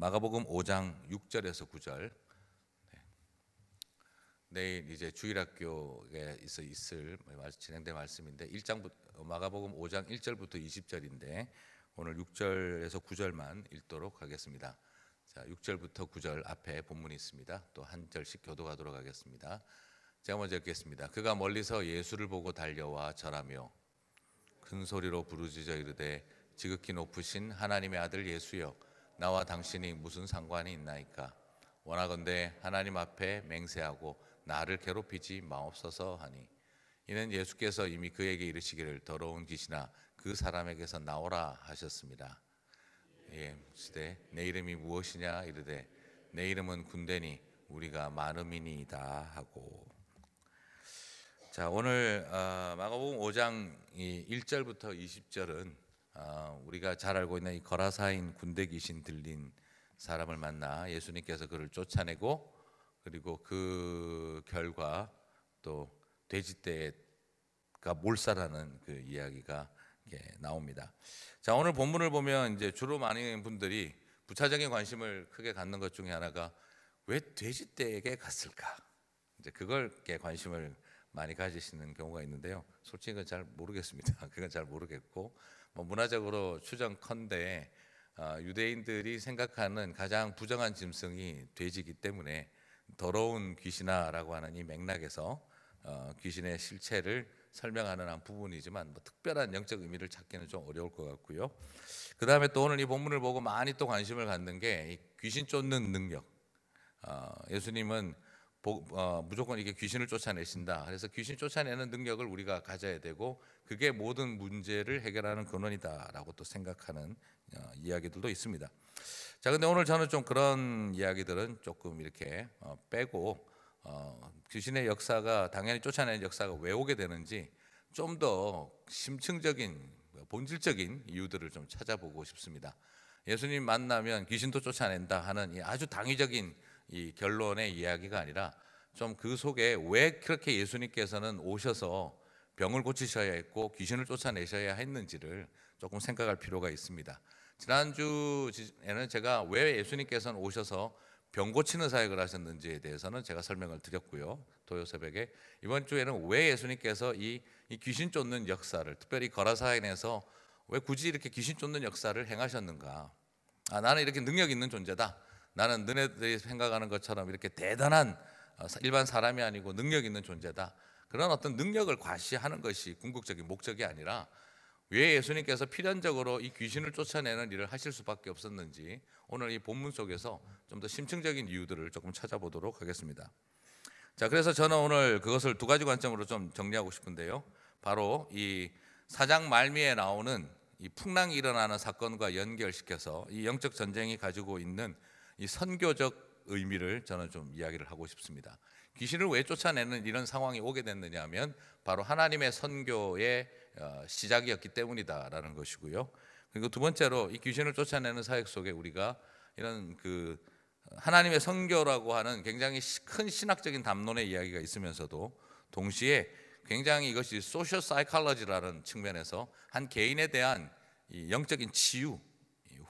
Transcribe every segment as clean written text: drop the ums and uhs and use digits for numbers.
마가복음 5장 6절에서 9절. 내일 이제 주일학교에서 진행될 말씀인데 마가복음 5장 1절부터 20절인데 오늘 6절에서 9절만 읽도록 하겠습니다. 자, 6절부터 9절 앞에 본문이 있습니다. 또 한 절씩 교독하도록 하겠습니다. 제가 먼저 읽겠습니다. 그가 멀리서 예수를 보고 달려와 절하며 큰 소리로 부르짖어 이르되 지극히 높으신 하나님의 아들 예수여, 나와 당신이 무슨 상관이 있나이까? 원하건대 하나님 앞에 맹세하고 나를 괴롭히지 마옵소서 하니, 이는 예수께서 이미 그에게 이르시기를 더러운 귀신아 그 사람에게서 나오라 하셨습니다. 시대 내 이름이 무엇이냐 이르되 내 이름은 군대니 우리가 많음이니이다 하고. 자, 오늘 마가복음 5장 1절부터 20절은 우리가 잘 알고 있는 이 거라사인 군대 귀신 들린 사람을 만나 예수님께서 그를 쫓아내고, 그리고 그 결과 또 돼지떼가 몰살하는 그 이야기가 나옵니다. 자, 오늘 본문을 보면 이제 주로 많은 분들이 부차적인 관심을 크게 갖는 것 중에 하나가 왜 돼지떼에게 갔을까? 이제 그걸 관심을 많이 가지시는 경우가 있는데요. 솔직히 그건 잘 모르겠습니다. 그건 잘 모르겠고, 문화적으로 추정컨대 유대인들이 생각하는 가장 부정한 짐승이 돼지이기 때문에 더러운 귀신아라고 하는 이 맥락에서 귀신의 실체를 설명하는 한 부분이지만 특별한 영적 의미를 찾기는 좀 어려울 것 같고요. 그 다음에 또 오늘 이 본문을 보고 많이 또 관심을 갖는 게 이 귀신 쫓는 능력. 예수님은 무조건 이게 귀신을 쫓아내신다. 그래서 귀신 쫓아내는 능력을 우리가 가져야 되고 그게 모든 문제를 해결하는 근원이다라고 또 생각하는 이야기들도 있습니다. 자, 근데 오늘 저는 좀 그런 이야기들은 조금 이렇게 빼고 귀신의 역사가, 당연히 쫓아내는 역사가 왜 오게 되는지 좀 더 심층적인 본질적인 이유들을 좀 찾아보고 싶습니다. 예수님 만나면 귀신도 쫓아낸다 하는 이 아주 당위적인 이 결론의 이야기가 아니라 좀 그 속에 왜 그렇게 예수님께서는 오셔서 병을 고치셔야 했고 귀신을 쫓아내셔야 했는지를 조금 생각할 필요가 있습니다. 지난주에는 제가 왜 예수님께서는 오셔서 병 고치는 사역을 하셨는지에 대해서는 제가 설명을 드렸고요, 토요새벽에. 이번 주에는 왜 예수님께서 이 귀신 쫓는 역사를, 특별히 거라사인에서 왜 굳이 이렇게 귀신 쫓는 역사를 행하셨는가? 나는 이렇게 능력 있는 존재다. 나는 너네들이 생각하는 것처럼 이렇게 대단한 일반 사람이 아니고 능력 있는 존재다. 그런 어떤 능력을 과시하는 것이 궁극적인 목적이 아니라 왜 예수님께서 필연적으로 이 귀신을 쫓아내는 일을 하실 수밖에 없었는지 오늘 이 본문 속에서 좀 더 심층적인 이유들을 조금 찾아보도록 하겠습니다. 자, 그래서 저는 오늘 그것을 두 가지 관점으로 좀 정리하고 싶은데요. 바로 이 4장 말미에 나오는 이 풍랑이 일어나는 사건과 연결시켜서 이 영적 전쟁이 가지고 있는 이 선교적 의미를 저는 좀 이야기를 하고 싶습니다. 귀신을 왜 쫓아내는 이런 상황이 오게 됐느냐 하면 바로 하나님의 선교의 시작이었기 때문이다라는 것이고요. 그리고 두 번째로 이 귀신을 쫓아내는 사역 속에 우리가 이런 그 하나님의 선교라고 하는 굉장히 큰 신학적인 담론의 이야기가 있으면서도 동시에 굉장히 이것이 소셜 사이콜로지라는 측면에서 한 개인에 대한 이 영적인 치유,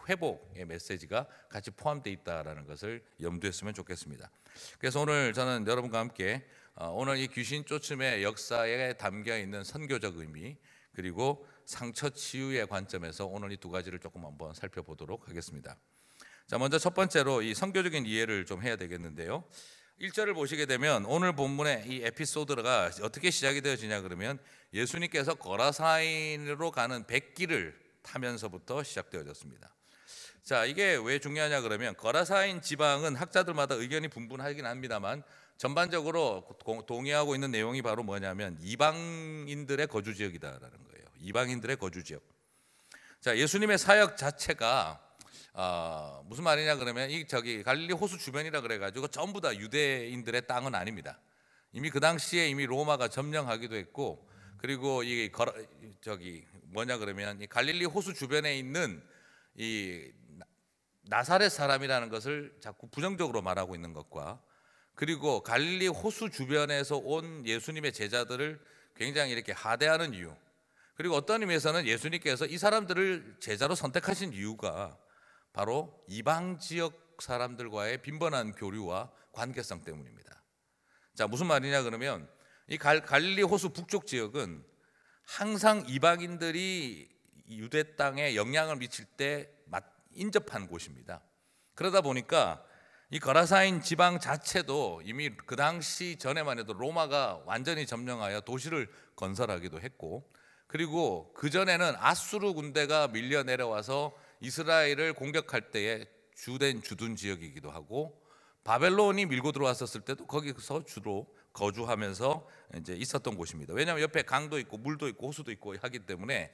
회복의 메시지가 같이 포함되어 있다라는 것을 염두했으면 좋겠습니다. 그래서 오늘 저는 여러분과 함께 오늘 이 귀신 쫓음의 역사에 담겨 있는 선교적 의미, 그리고 상처 치유의 관점에서 오늘 이 두 가지를 조금 한번 살펴보도록 하겠습니다. 자, 먼저 첫 번째로 이 선교적인 이해를 좀 해야 되겠는데요. 1절을 보시게 되면 오늘 본문의 이 에피소드가 어떻게 시작이 되어지냐 그러면 예수님께서 거라사인으로 가는 백길을 타면서부터 시작되어졌습니다. 자, 이게 왜 중요하냐 그러면 거라사인 지방은 학자들마다 의견이 분분하긴 합니다만 전반적으로 동의하고 있는 내용이 바로 뭐냐면 이방인들의 거주 지역이다라는 거예요. 이방인들의 거주 지역. 자, 예수님의 사역 자체가 무슨 말이냐 그러면 갈릴리 호수 주변이라 그래가지고 전부 다 유대인들의 땅은 아닙니다. 이미 그 당시에 이미 로마가 점령하기도 했고, 그리고 이 갈릴리 호수 주변에 있는 이 나사렛 사람이라는 것을 자꾸 부정적으로 말하고 있는 것과, 그리고 갈릴리 호수 주변에서 온 예수님의 제자들을 굉장히 이렇게 하대하는 이유, 그리고 어떤 의미에서는 예수님께서 이 사람들을 제자로 선택하신 이유가 바로 이방 지역 사람들과의 빈번한 교류와 관계성 때문입니다. 자, 무슨 말이냐 그러면 이 갈릴리 호수 북쪽 지역은 항상 이방인들이 유대 땅에 영향을 미칠 때 인접한 곳입니다. 그러다 보니까 이 거라사인 지방 자체도 이미 그 당시 전에만 해도 로마가 완전히 점령하여 도시를 건설하기도 했고, 그리고 그 전에는 아수르 군대가 밀려 내려와서 이스라엘을 공격할 때에 주된 주둔 지역이기도 하고, 바벨론이 밀고 들어왔었을 때도 거기서 주로 거주하면서 이제 있었던 곳입니다. 왜냐하면 옆에 강도 있고 물도 있고 호수도 있고 하기 때문에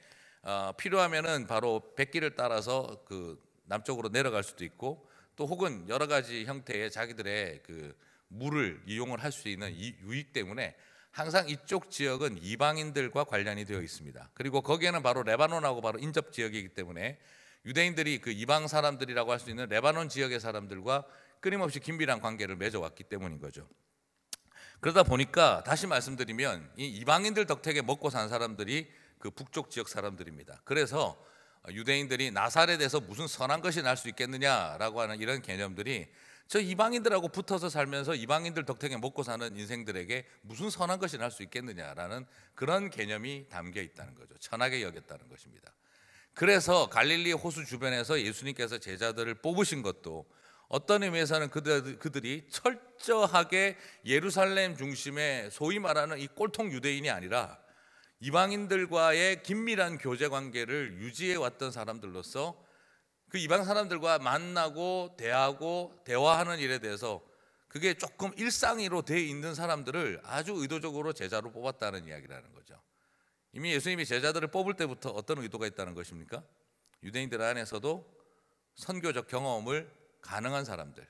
필요하면은 바로 백길을 따라서 그 남쪽으로 내려갈 수도 있고, 또 혹은 여러 가지 형태의 자기들의 그 물을 이용을 할 수 있는 이 유익 때문에 항상 이쪽 지역은 이방인들과 관련이 되어 있습니다. 그리고 거기에는 바로 레바논하고 바로 인접 지역이기 때문에 유대인들이 그 이방 사람들이라고 할 수 있는 레바논 지역의 사람들과 끊임없이 긴밀한 관계를 맺어왔기 때문인 거죠. 그러다 보니까 다시 말씀드리면 이 이방인들 덕택에 먹고 산 사람들이 그 북쪽 지역 사람들입니다. 그래서 유대인들이 나사렛에서 무슨 선한 것이 날 수 있겠느냐라고 하는 이런 개념들이 저 이방인들하고 붙어서 살면서 이방인들 덕택에 먹고 사는 인생들에게 무슨 선한 것이 날 수 있겠느냐라는 그런 개념이 담겨 있다는 거죠. 천하게 여겼다는 것입니다. 그래서 갈릴리 호수 주변에서 예수님께서 제자들을 뽑으신 것도 어떤 의미에서는 그들이 철저하게 예루살렘 중심의 소위 말하는 이 꼴통 유대인이 아니라 이방인들과의 긴밀한 교제 관계를 유지해 왔던 사람들로서 그 이방 사람들과 만나고 대하고 대화하는 일에 대해서 그게 조금 일상으로 돼 있는 사람들을 아주 의도적으로 제자로 뽑았다는 이야기라는 거죠. 이미 예수님이 제자들을 뽑을 때부터 어떤 의도가 있다는 것입니까? 유대인들 안에서도 선교적 경험을 가능한 사람들.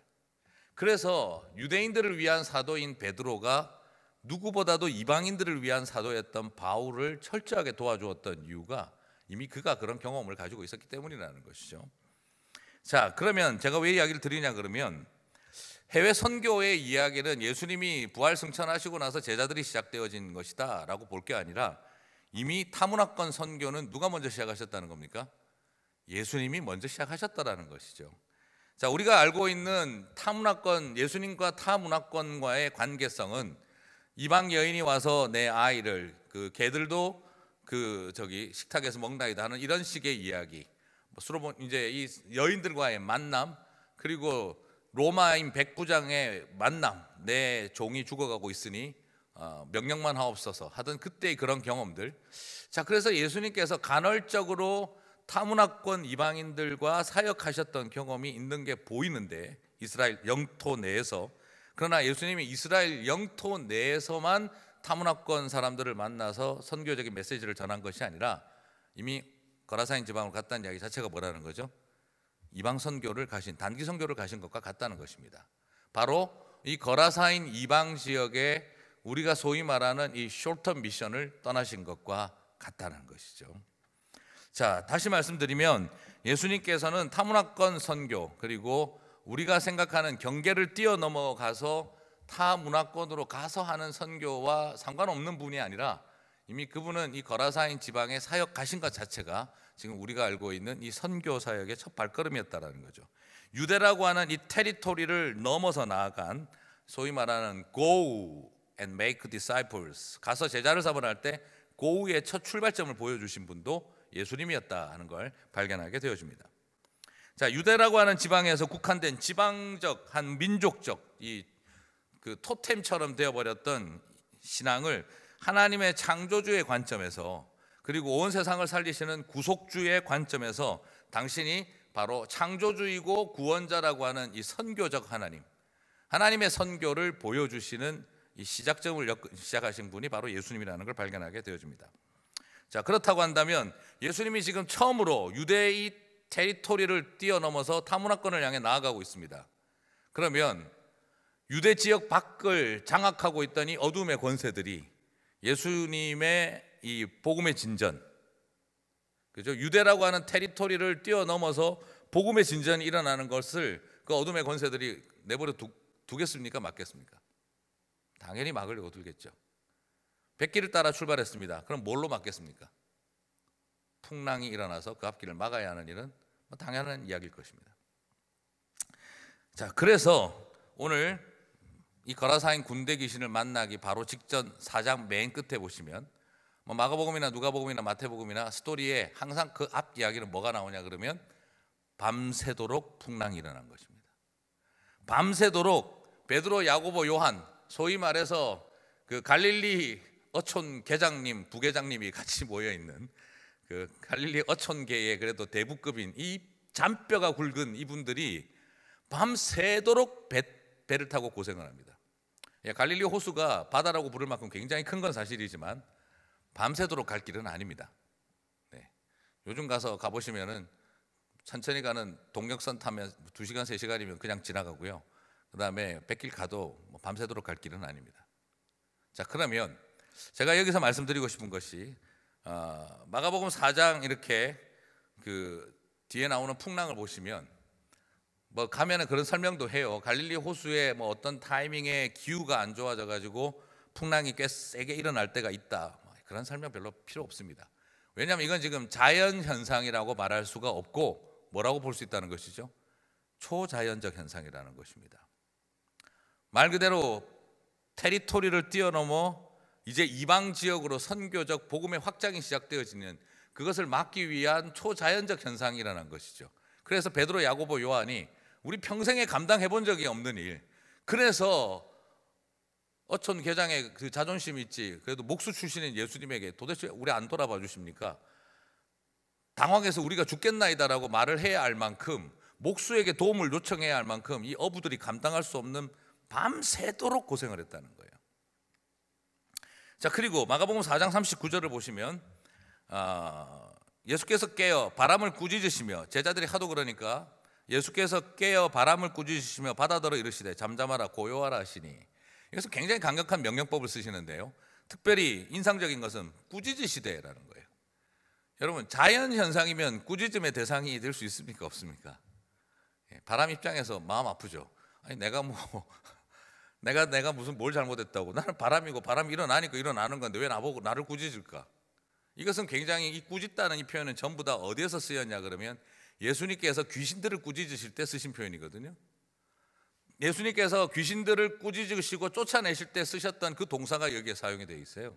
그래서 유대인들을 위한 사도인 베드로가 누구보다도 이방인들을 위한 사도였던 바울을 철저하게 도와주었던 이유가 이미 그가 그런 경험을 가지고 있었기 때문이라는 것이죠. 자, 그러면 제가 왜 이야기를 드리냐 그러면 해외 선교의 이야기는 예수님이 부활 승천하시고 나서 제자들이 시작되어진 것이다 라고 볼 게 아니라 이미 타문화권 선교는 누가 먼저 시작하셨다는 겁니까? 예수님이 먼저 시작하셨다라는 것이죠. 자, 우리가 알고 있는 타문화권, 예수님과 타문화권과의 관계성은 이방 여인이 와서 내 아이를 그 개들도 그 저기 식탁에서 먹나이다 하는 이런 식의 이야기, 수로 보면 이제 이 여인들과의 만남, 그리고 로마인 백부장의 만남, 내 종이 죽어가고 있으니 명령만 하옵소서 하던 그때의 그런 경험들. 자, 그래서 예수님께서 간헐적으로 타문화권 이방인들과 사역하셨던 경험이 있는 게 보이는데 이스라엘 영토 내에서. 그러나 예수님이 이스라엘 영토 내에서만 타문화권 사람들을 만나서 선교적인 메시지를 전한 것이 아니라 이미 거라사인 지방으로 갔다는 이야기 자체가 뭐라는 거죠? 이방 선교를 가신, 단기 선교를 가신 것과 같다는 것입니다. 바로 이 거라사인 이방 지역에 우리가 소위 말하는 이 숏텀 미션을 떠나신 것과 같다는 것이죠. 자, 다시 말씀드리면 예수님께서는 타문화권 선교, 그리고 우리가 생각하는 경계를 뛰어넘어가서 타 문화권으로 가서 하는 선교와 상관없는 분이 아니라 이미 그분은 이 거라사인 지방에 사역 가신 것 자체가 지금 우리가 알고 있는 이 선교 사역의 첫 발걸음이었다라는 거죠. 유대라고 하는 이 테리토리를 넘어서 나아간 소위 말하는 Go and make disciples, 가서 제자를 삼으라 할 때 Go의 첫 출발점을 보여주신 분도 예수님이었다 하는 걸 발견하게 되어집니다. 자, 유대라고 하는 지방에서 국한된 지방적 한 민족적 이 그 토템처럼 되어버렸던 신앙을 하나님의 창조주의 관점에서, 그리고 온 세상을 살리시는 구속주의 관점에서 당신이 바로 창조주이고 구원자라고 하는 이 선교적 하나님, 하나님의 선교를 보여주시는 이 시작점을 시작하신 분이 바로 예수님이라는 걸 발견하게 되어집니다. 자, 그렇다고 한다면 예수님이 지금 처음으로 유대의 테리토리를 뛰어넘어서 타문화권을 향해 나아가고 있습니다. 그러면 유대 지역 밖을 장악하고 있던 이 어둠의 권세들이 예수님의 이 복음의 진전, 그죠? 유대라고 하는 테리토리를 뛰어넘어서 복음의 진전이 일어나는 것을 그 어둠의 권세들이 내버려 두겠습니까? 막겠습니까? 당연히 막으려고 들겠죠. 백길을 따라 출발했습니다. 그럼 뭘로 막겠습니까? 풍랑이 일어나서 그 앞길을 막아야 하는 일은 당연한 이야기일 것입니다. 자, 그래서 오늘 이 거라사인 군대 귀신을 만나기 바로 직전 4장 맨 끝에 보시면 뭐 마가복음이나 누가복음이나 마태복음이나 스토리에 항상 그 앞 이야기는 뭐가 나오냐 그러면 밤새도록 풍랑이 일어난 것입니다. 밤새도록 베드로, 야고보, 요한, 소위 말해서 그 갈릴리 어촌 계장님, 부계장님이 같이 모여 있는 그 갈릴리 어촌계의 그래도 대부급인 이 잔뼈가 굵은 이분들이 밤새도록 배를 타고 고생을 합니다. 갈릴리 호수가 바다라고 부를 만큼 굉장히 큰 건 사실이지만 밤새도록 갈 길은 아닙니다. 네. 요즘 가보시면은 천천히 가는 동력선 타면 2시간, 3시간이면 그냥 지나가고요. 그 다음에 뱃길 가도 밤새도록 갈 길은 아닙니다. 자, 그러면 제가 여기서 말씀드리고 싶은 것이 마가복음 4장 이렇게 그 뒤에 나오는 풍랑을 보시면 뭐 가면은 그런 설명도 해요. 갈릴리 호수에 뭐 어떤 타이밍에 기후가 안 좋아져 가지고 풍랑이 꽤 세게 일어날 때가 있다. 그런 설명 별로 필요 없습니다. 왜냐하면 이건 지금 자연 현상이라고 말할 수가 없고 뭐라고 볼 수 있다는 것이죠? 초자연적 현상이라는 것입니다. 말 그대로 테리토리를 뛰어넘어 이제 이방 지역으로 선교적 복음의 확장이 시작되어지는 그것을 막기 위한 초자연적 현상이 일어난 것이죠. 그래서 베드로, 야고보, 요한이 우리 평생에 감당해 본 적이 없는 일, 그래서 어촌 계장의 그 자존심 있지, 그래도 목수 출신인 예수님에게 도대체 우리 안 돌아봐 주십니까? 당황해서 우리가 죽겠나이다라고 말을 해야 할 만큼, 목수에게 도움을 요청해야 할 만큼 이 어부들이 감당할 수 없는 밤새도록 고생을 했다는 거예요. 자, 그리고 마가복음 4장 39절을 보시면 예수께서 깨어 바람을 꾸짖으시며, 제자들이 하도 그러니까 예수께서 깨어 바람을 꾸짖으시며 바다더러 이르시되 잠잠하라 고요하라 하시니, 이것은 굉장히 강력한 명령법을 쓰시는데요, 특별히 인상적인 것은 꾸짖으시되라는 거예요. 여러분, 자연현상이면 꾸짖음의 대상이 될 수 있습니까? 없습니까? 바람 입장에서 마음 아프죠. 아니 내가 무슨 뭘 잘못했다고, 나는 바람이고 바람이 일어나니까 일어나는 건데 왜 나보고 나를 꾸짖을까? 이것은 굉장히, 이 꾸짖다는 이 표현은 전부 다 어디에서 쓰였냐 그러면 예수님께서 귀신들을 꾸짖으실 때 쓰신 표현이거든요. 예수님께서 귀신들을 꾸짖으시고 쫓아내실 때 쓰셨던 그 동사가 여기에 사용이 되어 있어요.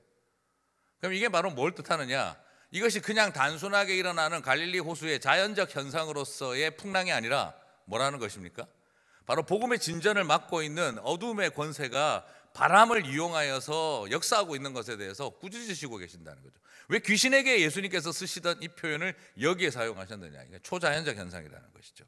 그럼 이게 바로 뭘 뜻하느냐? 이것이 그냥 단순하게 일어나는 갈릴리 호수의 자연적 현상으로서의 풍랑이 아니라 뭐라는 것입니까? 바로 복음의 진전을 막고 있는 어둠의 권세가 바람을 이용하여서 역사하고 있는 것에 대해서 꾸짖으시고 계신다는 거죠. 왜 귀신에게 예수님께서 쓰시던 이 표현을 여기에 사용하셨느냐? 이게 초자연적 현상이라는 것이죠.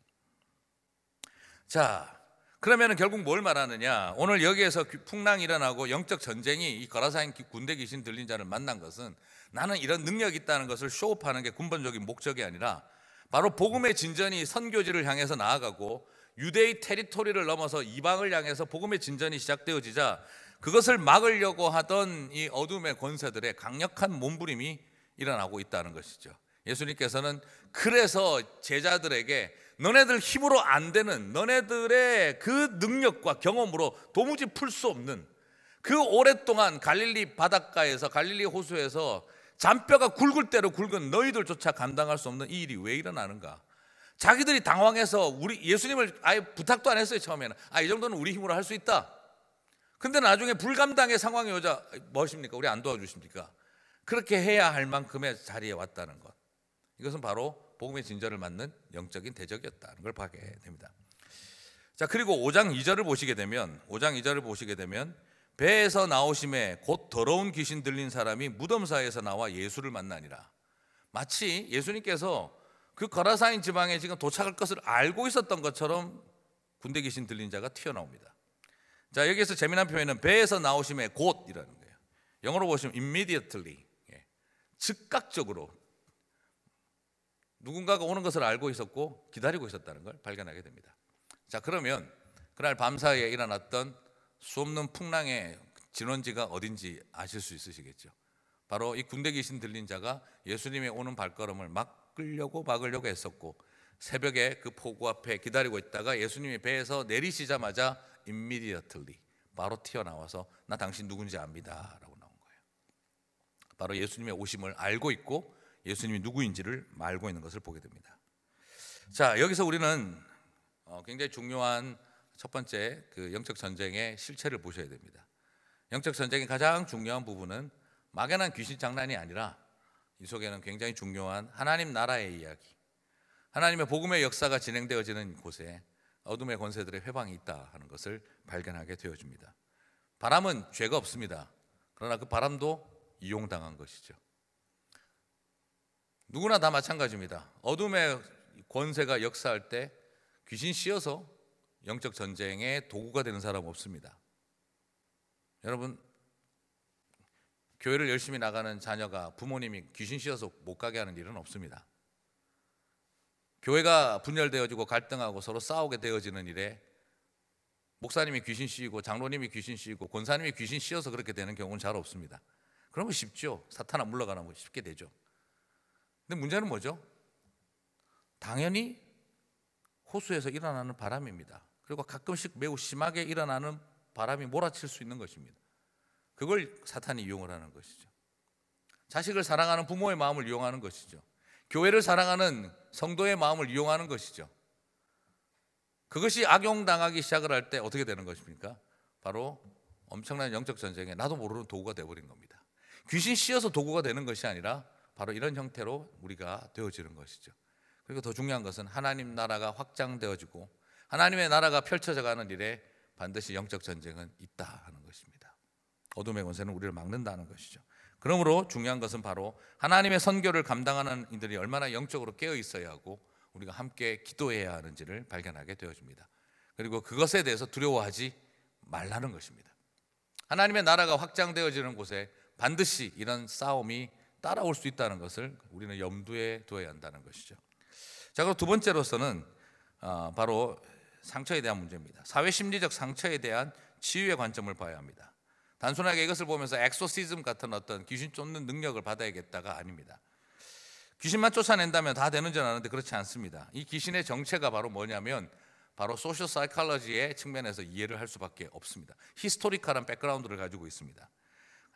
자, 그러면 결국 뭘 말하느냐? 오늘 여기에서 풍랑이 일어나고 영적 전쟁이 이 거라사인 군대 귀신 들린 자를 만난 것은 나는 이런 능력이 있다는 것을 쇼업하는 게 근본적인 목적이 아니라 바로 복음의 진전이 선교지를 향해서 나아가고 유대의 테리토리를 넘어서 이방을 향해서 복음의 진전이 시작되어지자 그것을 막으려고 하던 이 어둠의 권세들의 강력한 몸부림이 일어나고 있다는 것이죠. 예수님께서는 그래서 제자들에게 너네들 힘으로 안 되는, 너네들의 그 능력과 경험으로 도무지 풀 수 없는, 그 오랫동안 갈릴리 바닷가에서, 갈릴리 호수에서 잔뼈가 굵을 대로 굵은 너희들조차 감당할 수 없는 이 일이 왜 일어나는가? 자기들이 당황해서 우리 예수님을 아예 부탁도 안 했어요. 처음에는 이 정도는 우리 힘으로 할 수 있다. 근데 나중에 불감당의 상황이 오자 무엇입니까? 우리 안 도와주십니까? 그렇게 해야 할 만큼의 자리에 왔다는 것, 이것은 바로 복음의 진전을 맞는 영적인 대적이었다는 걸 보게 됩니다. 자, 그리고 5장 2절을 보시게 되면 배에서 나오심에 곧 더러운 귀신 들린 사람이 무덤 사이에서 나와 예수를 만나니라. 마치 예수님께서 그 거라사인 지방에 지금 도착할 것을 알고 있었던 것처럼 군대 귀신 들린 자가 튀어나옵니다. 자, 여기에서 재미난 표현은 배에서 나오심에 곧이라는 거예요. 영어로 보시면 immediately, 즉각적으로 누군가가 오는 것을 알고 있었고 기다리고 있었다는 걸 발견하게 됩니다. 자, 그러면 그날 밤사이에 일어났던 수없는 풍랑의 진원지가 어딘지 아실 수 있으시겠죠. 바로 이 군대 귀신 들린 자가 예수님의 오는 발걸음을 막으려고 했었고, 새벽에 그 폭우 앞에 기다리고 있다가 예수님이 배에서 내리시자마자 immediately 바로 튀어나와서 나 당신 누군지 압니다 라고 나온 거예요. 바로 예수님의 오심을 알고 있고 예수님이 누구인지를 알고 있는 것을 보게 됩니다. 자, 여기서 우리는 굉장히 중요한 첫 번째 그 영적 전쟁의 실체를 보셔야 됩니다. 영적 전쟁의 가장 중요한 부분은 막연한 귀신 장난이 아니라 이 속에는 굉장히 중요한 하나님 나라의 이야기, 하나님의 복음의 역사가 진행되어지는 곳에 어둠의 권세들의 회방이 있다 하는 것을 발견하게 되어집니다. 바람은 죄가 없습니다. 그러나 그 바람도 이용당한 것이죠. 누구나 다 마찬가지입니다. 어둠의 권세가 역사할 때 귀신 씌어서 영적 전쟁의 도구가 되는 사람 없습니다. 여러분, 교회를 열심히 나가는 자녀가 부모님이 귀신 씌어서 못 가게 하는 일은 없습니다. 교회가 분열되어지고 갈등하고 서로 싸우게 되어지는 일에 목사님이 귀신 씌이고 장로님이 귀신 씌이고 권사님이 귀신 씌어서 그렇게 되는 경우는 잘 없습니다. 그러면 쉽죠. 사탄아 물러가는 거 쉽게 되죠. 근데 문제는 뭐죠? 당연히 호수에서 일어나는 바람입니다. 그리고 가끔씩 매우 심하게 일어나는 바람이 몰아칠 수 있는 것입니다. 그걸 사탄이 이용을 하는 것이죠. 자식을 사랑하는 부모의 마음을 이용하는 것이죠. 교회를 사랑하는 성도의 마음을 이용하는 것이죠. 그것이 악용당하기 시작을 할 때 어떻게 되는 것입니까? 바로 엄청난 영적 전쟁에 나도 모르는 도구가 되어버린 겁니다. 귀신 씌어서 도구가 되는 것이 아니라 바로 이런 형태로 우리가 되어지는 것이죠. 그리고 더 중요한 것은 하나님 나라가 확장되어지고 하나님의 나라가 펼쳐져 가는 일에 반드시 영적 전쟁은 있다 하는 것입니다. 어둠의 권세는 우리를 막는다는 것이죠. 그러므로 중요한 것은 바로 하나님의 선교를 감당하는 이들이 얼마나 영적으로 깨어 있어야 하고 우리가 함께 기도해야 하는지를 발견하게 되어집니다. 그리고 그것에 대해서 두려워하지 말라는 것입니다. 하나님의 나라가 확장되어지는 곳에 반드시 이런 싸움이 따라올 수 있다는 것을 우리는 염두에 두어야 한다는 것이죠. 자, 그리고 두 번째로서는 바로 상처에 대한 문제입니다. 사회심리적 상처에 대한 치유의 관점을 봐야 합니다. 단순하게 이것을 보면서 엑소시즘 같은 어떤 귀신 쫓는 능력을 받아야겠다가 아닙니다. 귀신만 쫓아낸다면 다 되는 줄 아는데 그렇지 않습니다. 이 귀신의 정체가 바로 뭐냐면 바로 소셜 사이콜로지의 측면에서 이해를 할 수밖에 없습니다. 히스토리컬한 백그라운드를 가지고 있습니다.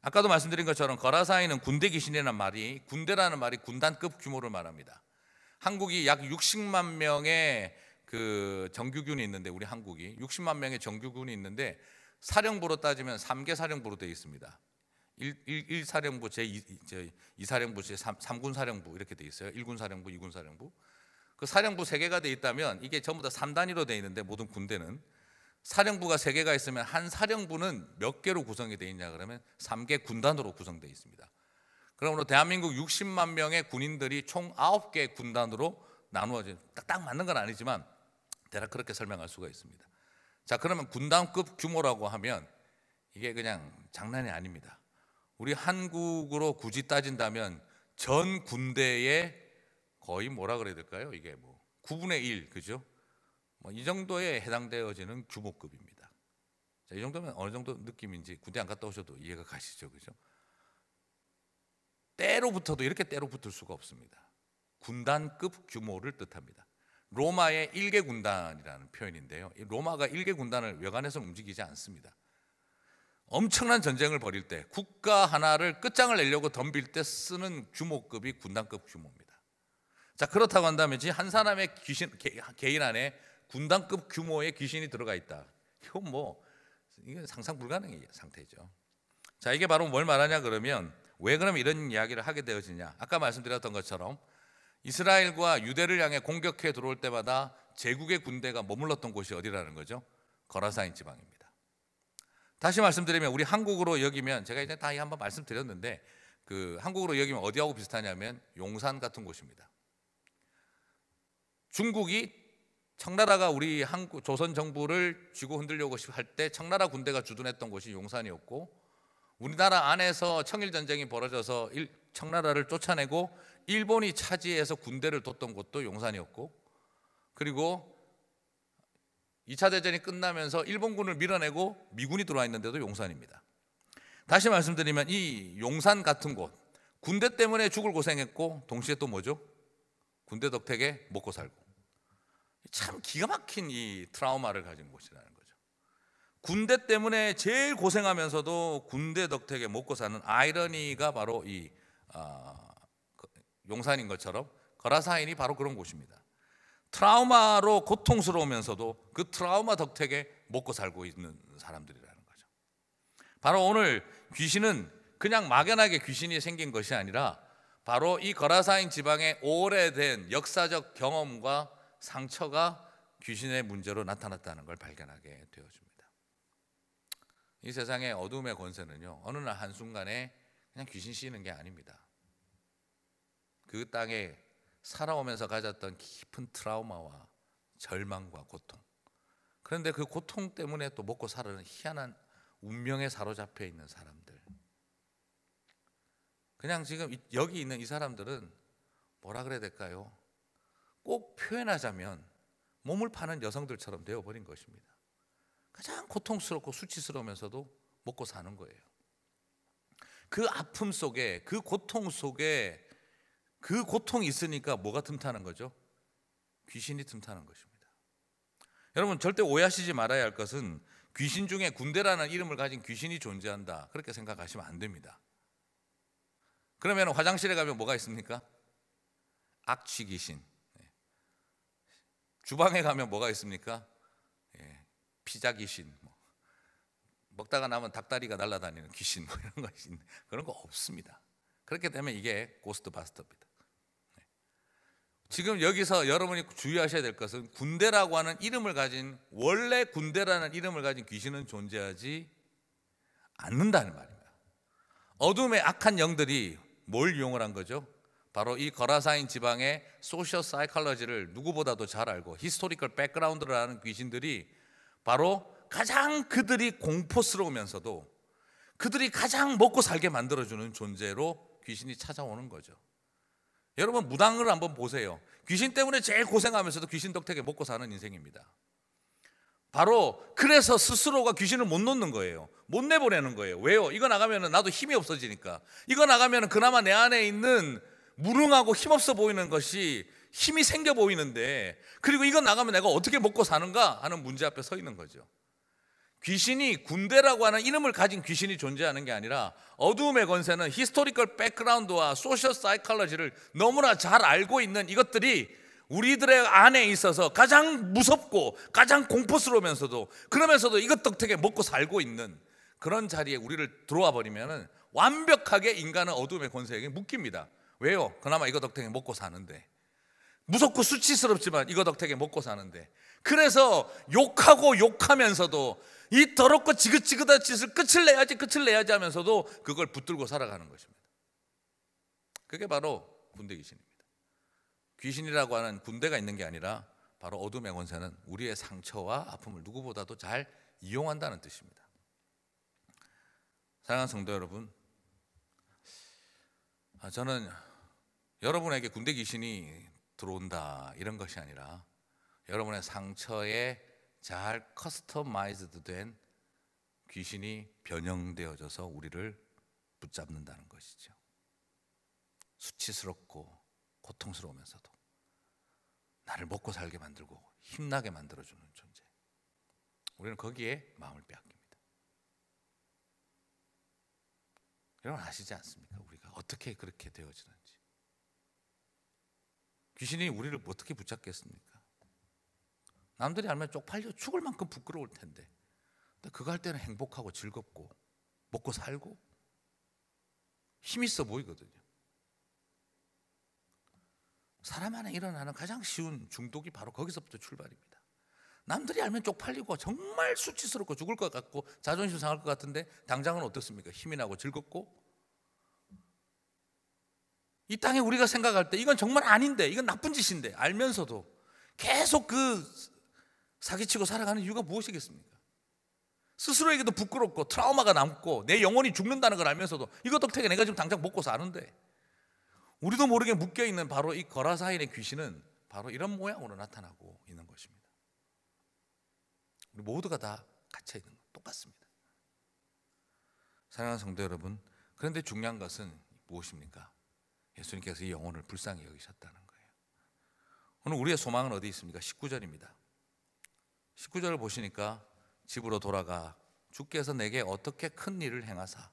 아까도 말씀드린 것처럼 거라사이는 군대 귀신이라는 말이, 군대라는 말이 군단급 규모를 말합니다. 한국이 약 60만 명의 그 정규군이 있는데, 우리 한국이 60만 명의 정규군이 있는데 사령부로 따지면 3개 사령부로 되어 있습니다. 1사령부, 제2사령부, 제3군 사령부 이렇게 되어 있어요. 1군 사령부, 2군 사령부. 그 사령부 3개가 되어 있다면 이게 전부 다 3단위로 되어 있는데, 모든 군대는 사령부가 3개가 있으면 한 사령부는 몇 개로 구성이 되어 있냐 그러면 3개 군단으로 구성되어 있습니다. 그러므로 대한민국 60만 명의 군인들이 총 9개 군단으로 나누어져, 딱 맞는 건 아니지만 대략 그렇게 설명할 수가 있습니다. 자, 그러면 군단급 규모라고 하면 이게 그냥 장난이 아닙니다. 우리 한국으로 굳이 따진다면 전 군대의 거의 뭐라 그래야 될까요? 이게 뭐 9분의 1, 그죠? 뭐 이 정도에 해당되어지는 규모급입니다. 자, 이 정도면 어느 정도 느낌인지 군대 안 갔다 오셔도 이해가 가시죠, 그죠? 때로 붙어도 이렇게 때로 붙을 수가 없습니다. 군단급 규모를 뜻합니다. 로마의 1개 군단이라는 표현인데요, 이 로마가 1개 군단을 외관에서는 움직이지 않습니다. 엄청난 전쟁을 벌일 때, 국가 하나를 끝장을 내려고 덤빌 때 쓰는 규모급이 군단급 규모입니다. 자, 그렇다고 한다면 한 사람의 개인 안에 군단급 규모의 귀신이 들어가 있다. 이건 이건 상상 불가능의 상태죠. 자, 이게 바로 뭘 말하냐 그러면, 왜 그럼 이런 이야기를 하게 되어지냐? 아까 말씀드렸던 것처럼 이스라엘과 유대를 향해 공격해 들어올 때마다 제국의 군대가 머물렀던 곳이 어디라는 거죠? 거라사인 지방입니다. 다시 말씀드리면 우리 한국으로 여기면, 제가 이제 다 한번 말씀드렸는데, 그 한국으로 여기면 어디하고 비슷하냐면 용산 같은 곳입니다. 중국이 청나라가 우리 한국 조선 정부를 쥐고 흔들려고 할 때 청나라 군대가 주둔했던 곳이 용산이었고, 우리나라 안에서 청일 전쟁이 벌어져서 청나라를 쫓아내고 일본이 차지해서 군대를 뒀던 곳도 용산이었고, 그리고 2차 대전이 끝나면서 일본군을 밀어내고 미군이 들어와 있는데도 용산입니다. 다시 말씀드리면 이 용산 같은 곳, 군대 때문에 죽을 고생했고 동시에 또 뭐죠? 군대 덕택에 먹고 살고, 참 기가 막힌 이 트라우마를 가진 곳이라는 거죠. 군대 때문에 제일 고생하면서도 군대 덕택에 먹고 사는 아이러니가 바로 이 용산인 것처럼 거라사인이 바로 그런 곳입니다. 트라우마로 고통스러우면서도 그 트라우마 덕택에 먹고 살고 있는 사람들이라는 거죠. 바로 오늘 귀신은 그냥 막연하게 귀신이 생긴 것이 아니라 바로 이 거라사인 지방의 오래된 역사적 경험과 상처가 귀신의 문제로 나타났다는 걸 발견하게 되어집니다. 이 세상의 어둠의 권세는요, 어느 날 한순간에 그냥 귀신 씌는 게 아닙니다. 그 땅에 살아오면서 가졌던 깊은 트라우마와 절망과 고통, 그런데 그 고통 때문에 또 먹고 살아는 희한한 운명에 사로잡혀 있는 사람들, 그냥 지금 여기 있는 이 사람들은 뭐라 그래야 될까요? 꼭 표현하자면 몸을 파는 여성들처럼 되어버린 것입니다. 가장 고통스럽고 수치스러우면서도 먹고 사는 거예요. 그 아픔 속에, 그 고통 속에, 그 고통이 있으니까 뭐가 틈타는 거죠? 귀신이 틈타는 것입니다. 여러분, 절대 오해하시지 말아야 할 것은 귀신 중에 군대라는 이름을 가진 귀신이 존재한다, 그렇게 생각하시면 안 됩니다. 그러면 화장실에 가면 뭐가 있습니까? 악취 귀신. 주방에 가면 뭐가 있습니까? 피자 귀신. 먹다가 남은 닭다리가 날아다니는 귀신, 이런 거 그런 거 없습니다. 그렇게 되면 이게 고스트바스터입니다. 지금 여기서 여러분이 주의하셔야 될 것은 군대라고 하는 이름을 가진, 원래 군대라는 이름을 가진 귀신은 존재하지 않는다는 말입니다. 어둠의 악한 영들이 뭘 이용을 한 거죠? 바로 이 거라사인 지방의 소셜 사이콜로지를 누구보다도 잘 알고 히스토리컬 백그라운드를 아는 귀신들이 바로 가장 그들이 공포스러우면서도 그들이 가장 먹고 살게 만들어주는 존재로 귀신이 찾아오는 거죠. 여러분, 무당을 한번 보세요. 귀신 때문에 제일 고생하면서도 귀신 덕택에 먹고 사는 인생입니다. 바로 그래서 스스로가 귀신을 못 놓는 거예요. 못 내보내는 거예요. 왜요? 이거 나가면 나도 힘이 없어지니까. 이거 나가면 그나마 내 안에 있는 무능하고 힘없어 보이는 것이 힘이 생겨 보이는데, 그리고 이거 나가면 내가 어떻게 먹고 사는가 하는 문제 앞에 서 있는 거죠. 귀신이, 군대라고 하는 이름을 가진 귀신이 존재하는 게 아니라 어두움의 권세는 히스토리컬 백그라운드와 소셜 사이콜로지를 너무나 잘 알고 있는 이것들이 우리들의 안에 있어서 가장 무섭고 가장 공포스러우면서도 그러면서도 이것 덕택에 먹고 살고 있는 그런 자리에 우리를 들어와 버리면 완벽하게 인간은 어둠의 권세에게 묶입니다. 왜요? 그나마 이거 덕택에 먹고 사는데, 무섭고 수치스럽지만 이거 덕택에 먹고 사는데, 그래서 욕하고 욕하면서도 이 더럽고 지긋지긋한 짓을 끝을 내야지 하면서도 그걸 붙들고 살아가는 것입니다. 그게 바로 군대 귀신입니다. 귀신이라고 하는 군대가 있는 게 아니라 바로 어둠의 권세는 우리의 상처와 아픔을 누구보다도 잘 이용한다는 뜻입니다. 사랑하는 성도 여러분, 저는 여러분에게 군대 귀신이 들어온다 이런 것이 아니라 여러분의 상처에 잘 커스터마이즈드 된 귀신이 변형되어져서 우리를 붙잡는다는 것이죠. 수치스럽고 고통스러우면서도 나를 먹고 살게 만들고 힘나게 만들어주는 존재, 우리는 거기에 마음을 빼앗깁니다. 여러분 아시지 않습니까? 우리가 어떻게 그렇게 되어지는지. 귀신이 우리를 어떻게 붙잡겠습니까? 남들이 알면 쪽팔려 죽을 만큼 부끄러울 텐데, 근데 그거 할 때는 행복하고 즐겁고 먹고 살고 힘 있어 보이거든요. 사람 안에 일어나는 가장 쉬운 중독이 바로 거기서부터 출발입니다. 남들이 알면 쪽팔리고 정말 수치스럽고 죽을 것 같고 자존심 상할 것 같은데 당장은 어떻습니까? 힘이 나고 즐겁고, 이 땅에 우리가 생각할 때 이건 정말 아닌데, 이건 나쁜 짓인데 알면서도 계속 그 사기치고 살아가는 이유가 무엇이겠습니까? 스스로에게도 부끄럽고 트라우마가 남고 내 영혼이 죽는다는 걸 알면서도 이것 덕택에 내가 지금 당장 먹고 사는데, 우리도 모르게 묶여있는 바로 이 거라사인의 귀신은 바로 이런 모양으로 나타나고 있는 것입니다. 우리 모두가 다 갇혀있는 것 똑같습니다. 사랑하는 성도 여러분, 그런데 중요한 것은 무엇입니까? 예수님께서 이 영혼을 불쌍히 여기셨다는 거예요. 오늘 우리의 소망은 어디 있습니까? 19절입니다. 19절을 보시니까 집으로 돌아가 주께서 내게 어떻게 큰 일을 행하사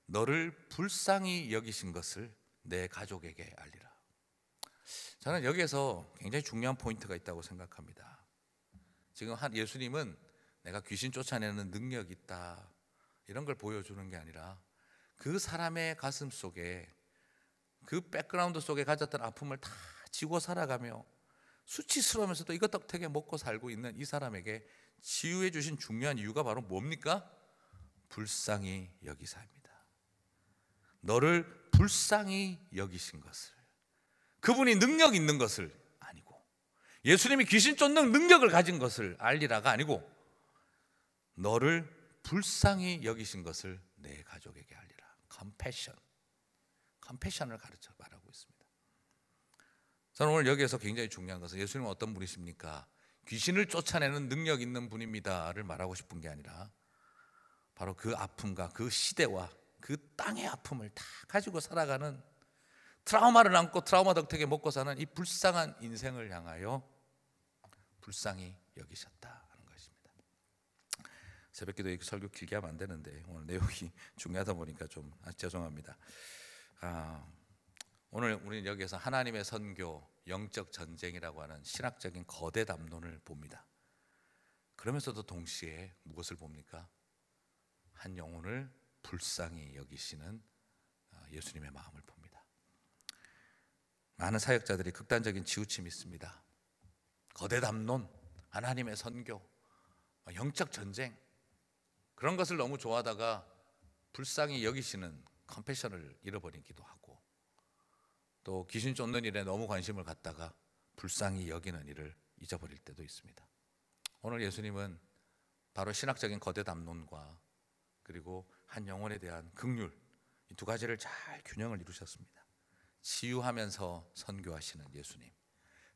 너를 불쌍히 여기신 것을 내 가족에게 알리라. 저는 여기에서 굉장히 중요한 포인트가 있다고 생각합니다. 지금 예수님은 내가 귀신 쫓아내는 능력이 있다 이런 걸 보여주는 게 아니라 그 사람의 가슴 속에 그 백그라운드 속에 가졌던 아픔을 다 지고 살아가며 수치스러우면서도 이것저것 먹고 살고 있는 이 사람에게 치유해 주신 중요한 이유가 바로 뭡니까? 불쌍히 여기사입니다. 너를 불쌍히 여기신 것을, 그분이 능력 있는 것을 아니고, 예수님이 귀신 쫓는 능력을 가진 것을 알리라가 아니고, 너를 불쌍히 여기신 것을 내 가족에게 알리라. 컴패션을 가르쳐 말하고 있습니다. 저는 오늘 여기에서 굉장히 중요한 것은 예수님은 어떤 분이십니까? 귀신을 쫓아내는 능력 있는 분입니다를 말하고 싶은 게 아니라 바로 그 아픔과 그 시대와 그 땅의 아픔을 다 가지고 살아가는, 트라우마를 안고 트라우마 덕택에 먹고 사는 이 불쌍한 인생을 향하여 불쌍히 여기셨다 하는 것입니다. 새벽기도 설교 길게 하면 안 되는데 오늘 내용이 중요하다 보니까 좀 죄송합니다. 오늘 우리는 여기에서 하나님의 선교, 영적 전쟁이라고 하는 신학적인 거대 담론을 봅니다. 그러면서도 동시에 무엇을 봅니까? 한 영혼을 불쌍히 여기시는 예수님의 마음을 봅니다. 많은 사역자들이 극단적인 치우침이 있습니다. 거대 담론, 하나님의 선교, 영적 전쟁, 그런 것을 너무 좋아하다가 불쌍히 여기시는 컴패션을 잃어버리기도 하고, 또 귀신 쫓는 일에 너무 관심을 갖다가 불쌍히 여기는 일을 잊어버릴 때도 있습니다. 오늘 예수님은 바로 신학적인 거대 담론과 그리고 한 영혼에 대한 긍휼, 이 두 가지를 잘 균형을 이루셨습니다. 치유하면서 선교하시는 예수님,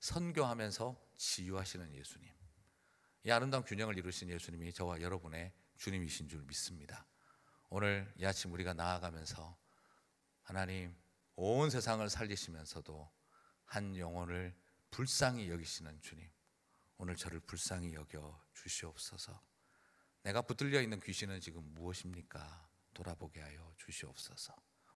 선교하면서 치유하시는 예수님, 이 아름다운 균형을 이루신 예수님이 저와 여러분의 주님이신 줄 믿습니다. 오늘 이 아침 우리가 나아가면서 하나님, 온 세상을 살리시면서도 한 영혼을 불쌍히 여기시는 주님, 오늘 저를 불쌍히 여겨 주시옵소서. 내가 붙들려 있는 귀신은 지금 무엇입니까? 돌아보게 하여 주시옵소서.